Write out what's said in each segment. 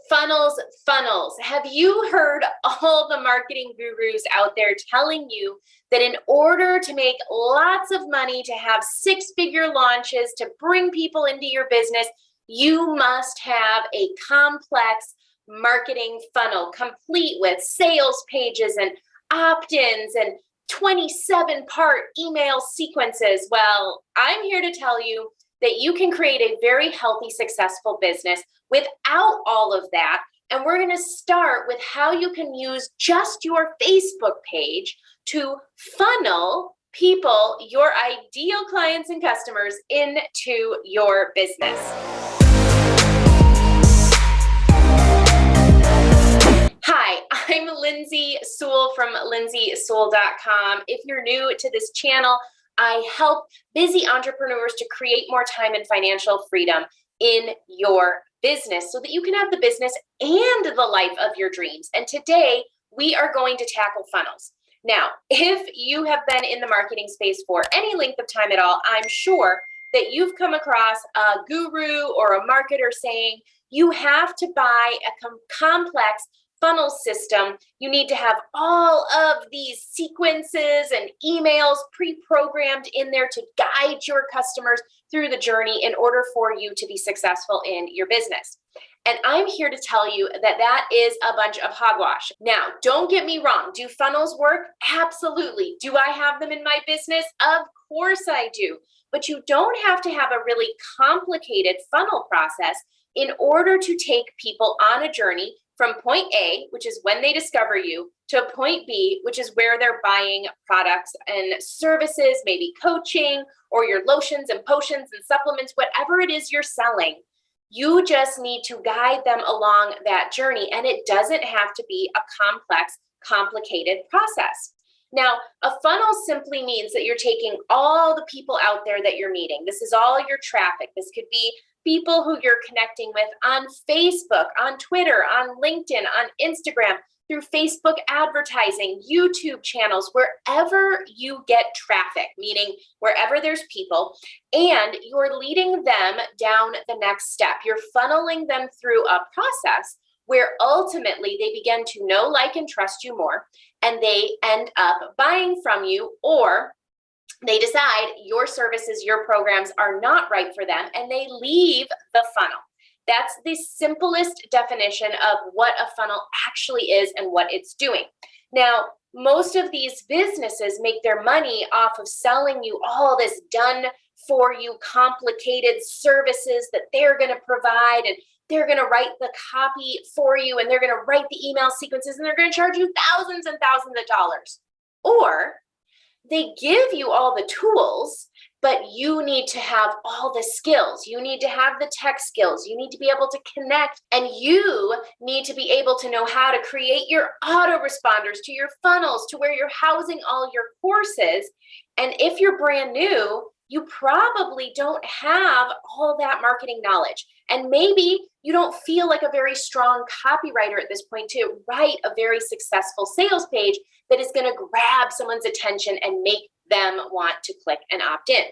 funnels, funnels. Have you heard all the marketing gurus out there telling you that in order to make lots of money, to have six-figure launches, to bring people into your business, you must have a complex marketing funnel complete with sales pages and opt-ins and 27-part email sequences? Well, I'm here to tell you that you can create a very healthy, successful business without all of that. And we're going to start with how you can use just your Facebook page to funnel people, your ideal clients and customers, into your business. Hi, I'm Lindsay Sewell from lindsaysewell.com. If you're new to this channel, I help busy entrepreneurs to create more time and financial freedom in your business so that you can have the business and the life of your dreams. And today we are going to tackle funnels. Now, if you have been in the marketing space for any length of time at all, I'm sure that you've come across a guru or a marketer saying you have to buy a complex funnel system. You need to have all of these sequences and emails pre-programmed in there to guide your customers through the journey in order for you to be successful in your business. And I'm here to tell you that that is a bunch of hogwash. Now, don't get me wrong. Do funnels work? Absolutely. Do I have them in my business? Of course I do. But you don't have to have a really complicated funnel process in order to take people on a journey from point A, which is when they discover you, to point B, which is where they're buying products and services, maybe coaching or your lotions and potions and supplements, whatever it is you're selling. You just need to guide them along that journey, and it doesn't have to be a complex, complicated process. Now, a funnel simply means that you're taking all the people out there that you're meeting. This is all your traffic. This could be people who you're connecting with on Facebook, on Twitter, on LinkedIn, on Instagram, through Facebook advertising, YouTube channels, wherever you get traffic, meaning wherever there's people, and you're leading them down the next step. You're funneling them through a process where ultimately they begin to know, like, and trust you more, and they end up buying from you, or they decide your services, your programs are not right for them, and they leave the funnel. That's the simplest definition of what a funnel actually is and what it's doing. Now, most of these businesses make their money off of selling you all this done for you complicated services that they're going to provide, and they're going to write the copy for you, and they're going to write the email sequences, and they're going to charge you thousands and thousands of dollars. Or they give you all the tools, but you need to have all the skills. You need to have the tech skills. You need to be able to connect, and you need to be able to know how to create your autoresponders to your funnels, to where you're housing all your courses. And if you're brand new, you probably don't have all that marketing knowledge. And maybe you don't feel like a very strong copywriter at this point to write a very successful sales page that is going to grab someone's attention and make them want to click and opt in.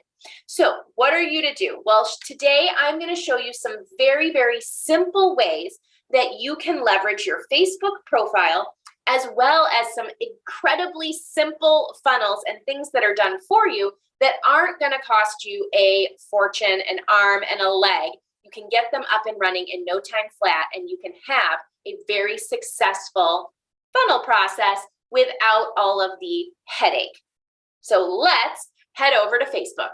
So what are you to do? Well, today I'm going to show you some very, very simple ways that you can leverage your Facebook profile, as well as some incredibly simple funnels and things that are done for you that aren't going to cost you a fortune, an arm, and a leg. You can get them up and running in no time flat, and you can have a very successful funnel process without all of the headache. So let's head over to Facebook.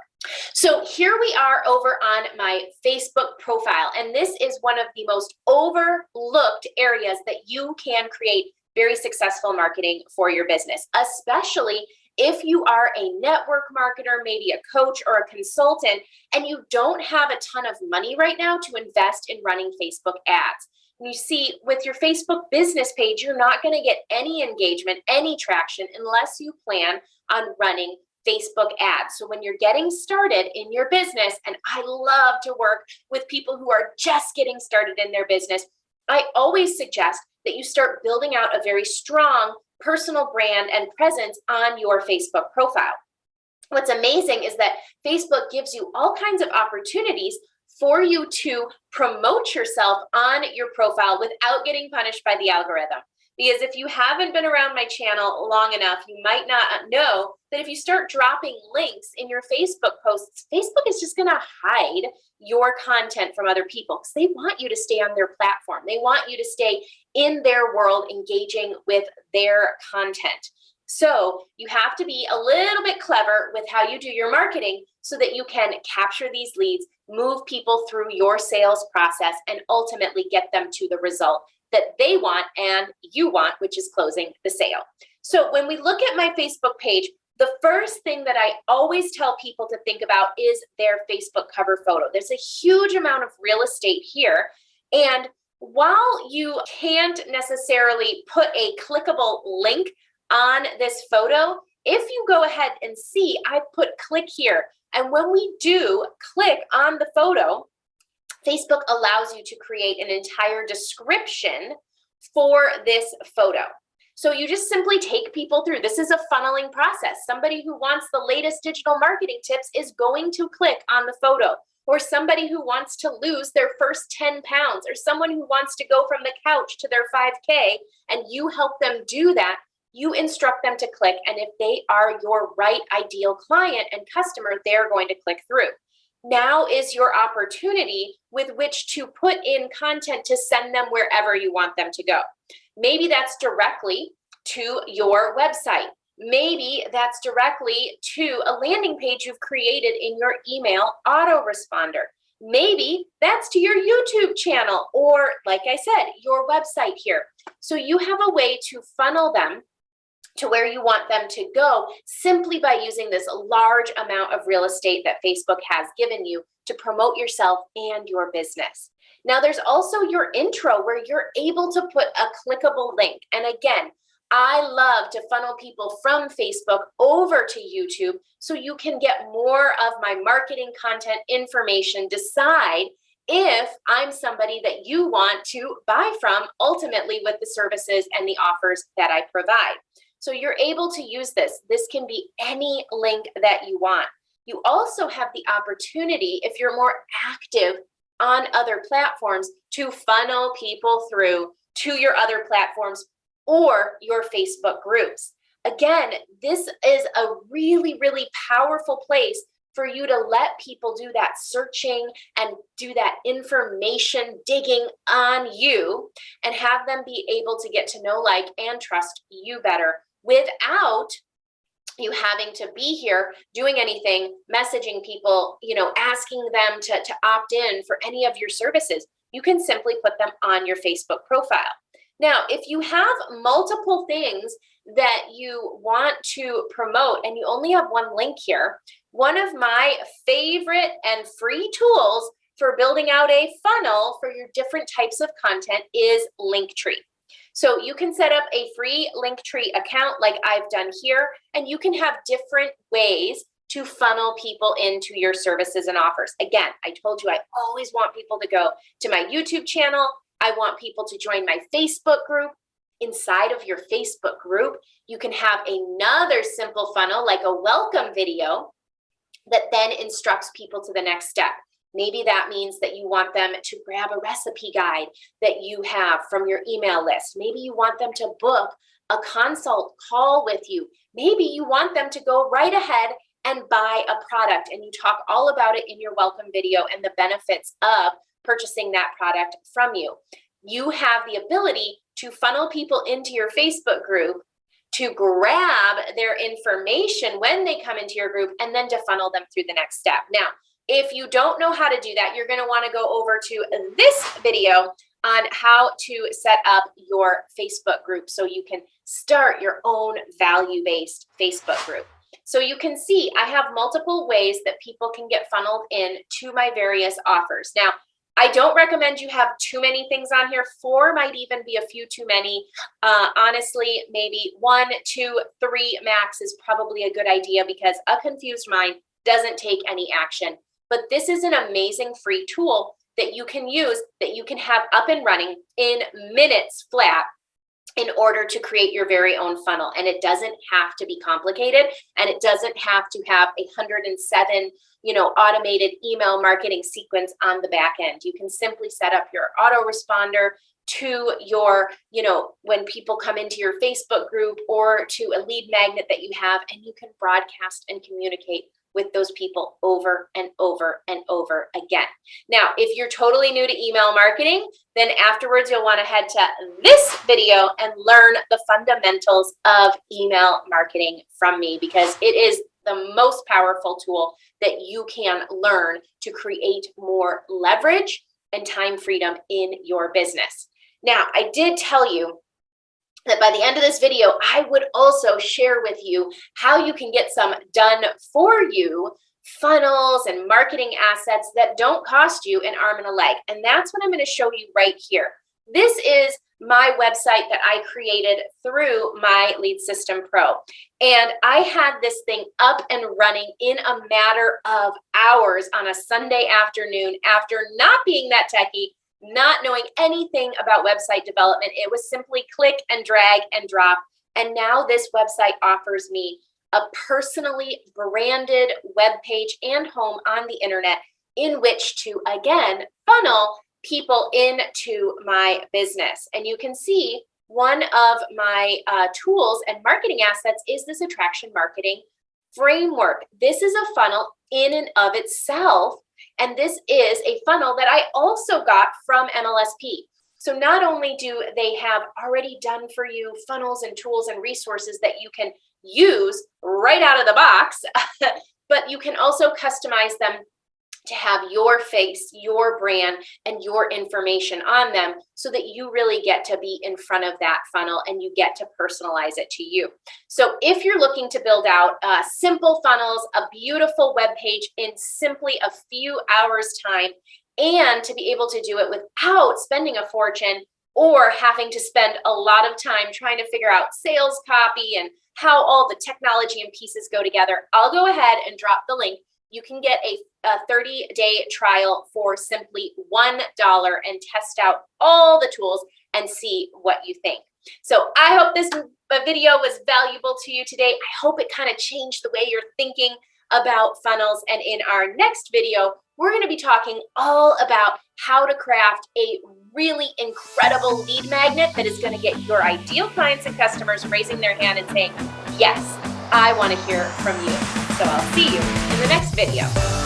So here we are over on my Facebook profile, and this is one of the most overlooked areas that you can create very successful marketing for your business, especially if you are a network marketer, maybe a coach or a consultant, and you don't have a ton of money right now to invest in running Facebook ads. And you see, with your Facebook business page, you're not going to get any engagement, any traction, unless you plan on running Facebook ads. So when you're getting started in your business, and I love to work with people who are just getting started in their business, I always suggest that you start building out a very strong personal brand and presence on your Facebook profile. What's amazing is that Facebook gives you all kinds of opportunities for you to promote yourself on your profile without getting punished by the algorithm. Because if you haven't been around my channel long enough, you might not know that if you start dropping links in your Facebook posts, Facebook is just going to hide your content from other people because they want you to stay on their platform. They want you to stay in their world, engaging with their content. So you have to be a little bit clever with how you do your marketing so that you can capture these leads, move people through your sales process, and ultimately get them to the result that they want and you want, which is closing the sale. So when we look at my Facebook page, the first thing that I always tell people to think about is their Facebook cover photo. There's a huge amount of real estate here. And while you can't necessarily put a clickable link on this photo, if you go ahead and see, I put click here. And when we do click on the photo, Facebook allows you to create an entire description for this photo. So you just simply take people through. This is a funneling process. Somebody who wants the latest digital marketing tips is going to click on the photo, or somebody who wants to lose their first 10 pounds, or someone who wants to go from the couch to their 5K, and you help them do that. You instruct them to click, and if they are your right ideal client and customer, they're going to click through. Now is your opportunity with which to put in content to send them wherever you want them to go. Maybe that's directly to your website. Maybe that's directly to a landing page you've created in your email autoresponder. Maybe that's to your YouTube channel, or like I said, your website here. So you have a way to funnel them to where you want them to go simply by using this large amount of real estate that Facebook has given you to promote yourself and your business. Now, there's also your intro where you're able to put a clickable link. And again, I love to funnel people from Facebook over to YouTube so you can get more of my marketing content information. Decide if I'm somebody that you want to buy from ultimately with the services and the offers that I provide. So you're able to use this. This can be any link that you want. You also have the opportunity, if you're more active on other platforms, to funnel people through to your other platforms or your Facebook groups. Again, this is a really, really powerful place for you to let people do that searching and do that information digging on you and have them be able to get to know, like, and trust you better without you having to be here doing anything, messaging people, asking them to opt in for any of your services. You can simply put them on your Facebook profile. Now, if you have multiple things that you want to promote and you only have one link here, one of my favorite and free tools for building out a funnel for your different types of content is Linktree. So you can set up a free Linktree account like I've done here, and you can have different ways to funnel people into your services and offers. Again, I told you I always want people to go to my YouTube channel. I want people to join my Facebook group. Inside of your Facebook group, you can have another simple funnel like a welcome video that then instructs people to the next step. Maybe that means that you want them to grab a recipe guide that you have from your email list. Maybe you want them to book a consult call with you. Maybe you want them to go right ahead and buy a product, and you talk all about it in your welcome video and the benefits of purchasing that product from you. You have the ability to funnel people into your Facebook group, to grab their information when they come into your group, and then to funnel them through the next step. Now, if you don't know how to do that, you're going to want to go over to this video on how to set up your Facebook group so you can start your own value-based Facebook group. So you can see I have multiple ways that people can get funneled in to my various offers. Now, I don't recommend you have too many things on here. 4 might even be a few too many. Honestly, maybe 1, 2, 3 max is probably a good idea because a confused mind doesn't take any action. But this is an amazing free tool that you can use, that you can have up and running in minutes flat in order to create your very own funnel. And it doesn't have to be complicated, and it doesn't have to have 107 automated email marketing sequence on the back end. You can simply set up your autoresponder to your, when people come into your Facebook group or to a lead magnet that you have, and you can broadcast and communicate with those people over and over and over again. Now, if you're totally new to email marketing, then afterwards you'll want to head to this video and learn the fundamentals of email marketing from me, because it is the most powerful tool that you can learn to create more leverage and time freedom in your business. Now, I did tell you that by the end of this video, I would also share with you how you can get some done for you funnels and marketing assets that don't cost you an arm and a leg. And that's what I'm going to show you right here. This is my website that I created through my Lead System Pro. And I had this thing up and running in a matter of hours on a Sunday afternoon after not being that techie, not knowing anything about website development. It was simply click and drag and drop. And now this website offers me a personally branded web page and home on the internet in which to, again, funnel people into my business. And you can see one of my tools and marketing assets is this attraction marketing framework. This is a funnel in and of itself. And this is a funnel that I also got from MLSP. So not only do they have already done for you funnels and tools and resources that you can use right out of the box, but you can also customize them to have your face, your brand, and your information on them so that you really get to be in front of that funnel and you get to personalize it to you. So if you're looking to build out simple funnels, a beautiful web page in simply a few hours time, and to be able to do it without spending a fortune or having to spend a lot of time trying to figure out sales copy and how all the technology and pieces go together, I'll go ahead and drop the link. You can get a 30-day trial for simply $1 and test out all the tools and see what you think. So I hope this video was valuable to you today. I hope it kind of changed the way you're thinking about funnels. And in our next video, we're going to be talking all about how to craft a really incredible lead magnet that is going to get your ideal clients and customers raising their hand and saying, yes, I want to hear from you. So I'll see you in the next video.